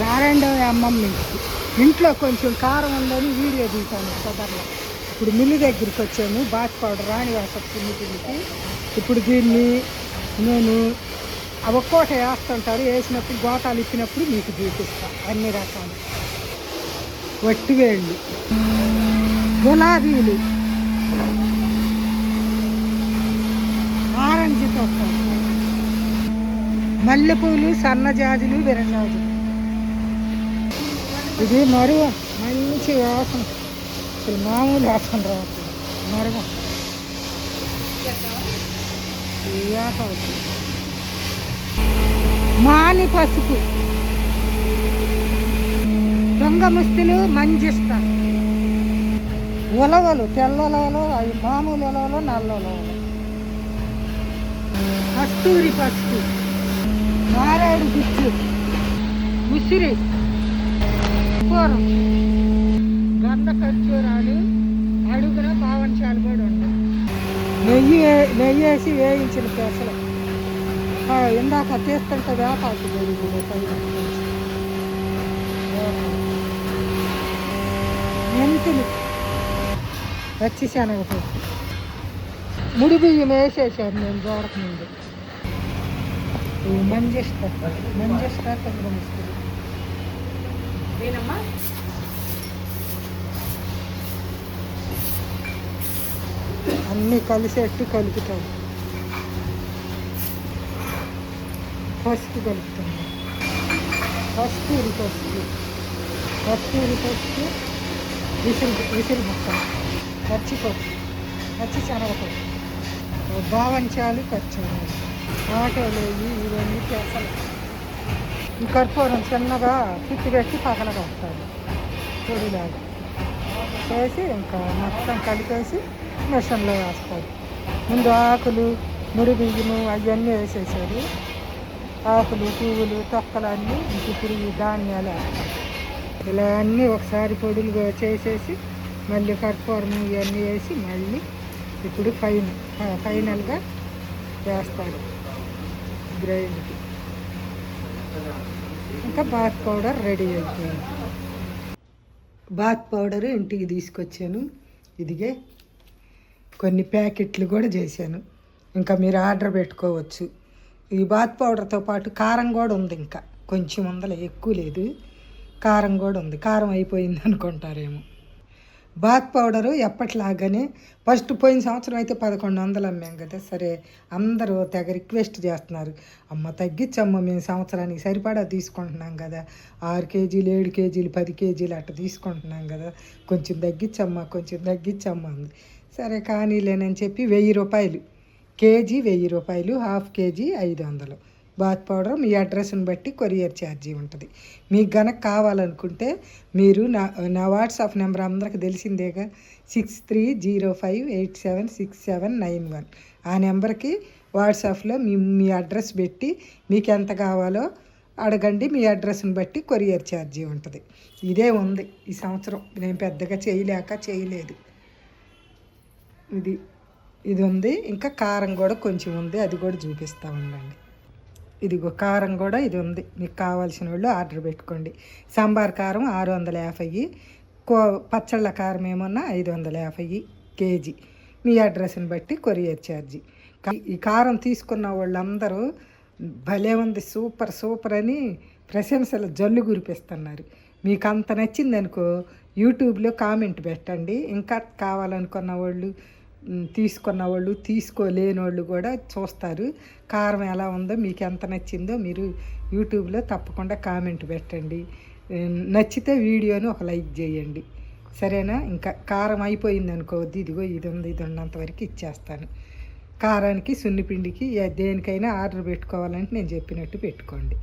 గారెండో అమ్మమ్మ ఇంట్లో కొంచెం కారం ఉందని వీడియో తీశాను సదర్లో. ఇప్పుడు మిల్లు దగ్గరికి వచ్చాము. బాత్ పౌడర్ రాణి వేస పిండికి. ఇప్పుడు దీన్ని నేను ఒక్కోటి వేస్తుంటారు. వేసినప్పుడు గోటాలు ఇప్పినప్పుడు మీకు చూపిస్తాను అన్ని రకాలు. వట్టివేళ్ళు, గులాబీలు, ఆరెంజ్ తొక్క, మల్లెపూలు, సన్నజాజులు, విరజాజులు. ఇది మరువ మంచి వాసన, అసలు మామూలు వాసన రావట్లేదు. మరువ మాని పసుపు, దొంగ ముస్తులు, మంజిస్తా, ఉలవలు, తెల్లలలో, అవి మామూలు ఉలవలు, నల్ల ఉలవలు, కస్తూరి పసుపు, మారేడు గుచ్చు, ఉసిరి, కూరం, గంధ ఖర్జూరాలు, అడుగున పావంచాలు కూడా ఉన్నాయి. నెయ్యి వేసి వేయించిన పెసలు. ఇందాక తీస్తుంటే వేపాకు మెంతులు, పచ్చి శనగపప్పు, ముడి బియ్యం వేసేసాను నేను దూరకు ముందు. మంజిస్తా తగ్గమిస్తుంది. అన్నీ కలిసేట్టు కలుపుతాను. పసుపు కలుపుతాను. కస్తూరి పసుపు, విసిరి ముక్క, పచ్చిపప్పు, పచ్చి శనగపప్పు, బావంచాలు, ఖర్చూరు, ఆటోలు, ఇవన్నీ పెసలు. ఈ కర్పూరం చిన్నగా పిచ్చి పెట్టి పక్కన కడతారు పొడిలాగా వేసి ఇంకా మొత్తం కలిపేసి మిషన్లో వేస్తారు. ముందు ఆకులు, ముడి బియ్యము అవన్నీ వేసేసారు. ఆకులు, పువ్వులు, తొక్కలు అన్నీ ఇప్పుడు ఈ ధాన్యాలు వేస్తారు. ఇలా అన్నీ ఒకసారి పొడులుగా చేసేసి మళ్ళీ కర్పూరం ఇవన్నీ వేసి మళ్ళీ ఇప్పుడు ఫైనల్గా వేస్తారు గ్రైండ్కి. ఇంకా బాత్ పౌడర్ రెడీ అయిపోయింది. బాత్ పౌడర్ ఇంటికి తీసుకొచ్చాను. ఇదిగే కొన్ని ప్యాకెట్లు కూడా చేశాను. ఇంకా మీరు ఆర్డర్ పెట్టుకోవచ్చు. ఈ బాత్ పౌడర్తో పాటు కారం కూడా ఉంది. ఇంకా కొంచెం ఉందలే, ఎక్కువ లేదు. కారం కూడా ఉంది. కారం అయిపోయింది అనుకుంటారేమో. బాత్ పౌడరు ఎప్పటిలాగానే ఫస్ట్ పోయిన సంవత్సరం అయితే 1100 అమ్మాం కదా. సరే అందరూ తెగ రిక్వెస్ట్ చేస్తున్నారు, అమ్మ తగ్గించమ్మ, మేము సంవత్సరానికి సరిపడా తీసుకుంటున్నాం కదా, 6 కేజీలు 7 కేజీలు 10 కేజీలు అట్లా తీసుకుంటున్నాం కదా, కొంచెం తగ్గించమ్మ అంది. సరే కానీలేనని చెప్పి 1000 రూపాయలు కేజీ, 1000 రూపాయలు, హాఫ్ కేజీ 500. బాత్ పౌడర్ మీ అడ్రస్ని బట్టి కొరియర్ ఛార్జీ ఉంటుంది. మీకు గనక కావాలనుకుంటే మీరు నా వాట్సాప్ నెంబర్ అందరికి తెలిసిందేగా, 6305876791. ఆ నెంబర్కి వాట్సాప్లో మీ అడ్రస్ పెట్టి మీకు ఎంత కావాలో అడగండి. మీ అడ్రస్ని బట్టి కొరియర్ ఛార్జీ ఉంటుంది. ఇదే ఉంది ఈ సంవత్సరం. నేను పెద్దగా చేయలేదు. ఇది ఉంది. ఇంకా కారం కూడా కొంచెం ఉంది, అది కూడా చూపిస్తూ ఉండండి. ఇదిగో కారం కూడా ఇది ఉంది. మీకు కావాల్సిన వాళ్ళు ఆర్డర్ పెట్టుకోండి. సాంబార్ కారం 650, పచ్చళ్ళ కారం ఏమన్నా 550 కేజీ. మీ అడ్రస్ని బట్టి కొరియర్ ఛార్జీ. ఈ కారం తీసుకున్న వాళ్ళందరూ భలే ఉంది, సూపర్ అని ప్రశంసలు జల్లు కురిపిస్తున్నారు. మీకు అంత నచ్చిందనుకో యూట్యూబ్లో కామెంట్ పెట్టండి. ఇంకా కావాలనుకున్న వాళ్ళు, తీసుకున్న వాళ్ళు, తీసుకోలేని వాళ్ళు కూడా చూస్తారు. కారం ఎలా ఉందో, మీకు ఎంత నచ్చిందో మీరు యూట్యూబ్లో తప్పకుండా కామెంట్ పెట్టండి. నచ్చితే వీడియోని ఒక లైక్ చేయండి, సరేనా? ఇంకా కారం అయిపోయింది అనుకోవద్దు. ఇదిగో ఇది ఉన్నంతవరకు ఇచ్చేస్తాను. కారానికి, సున్నిపిండికి, దేనికైనా ఆర్డర్ పెట్టుకోవాలంటే నేను చెప్పినట్టు పెట్టుకోండి.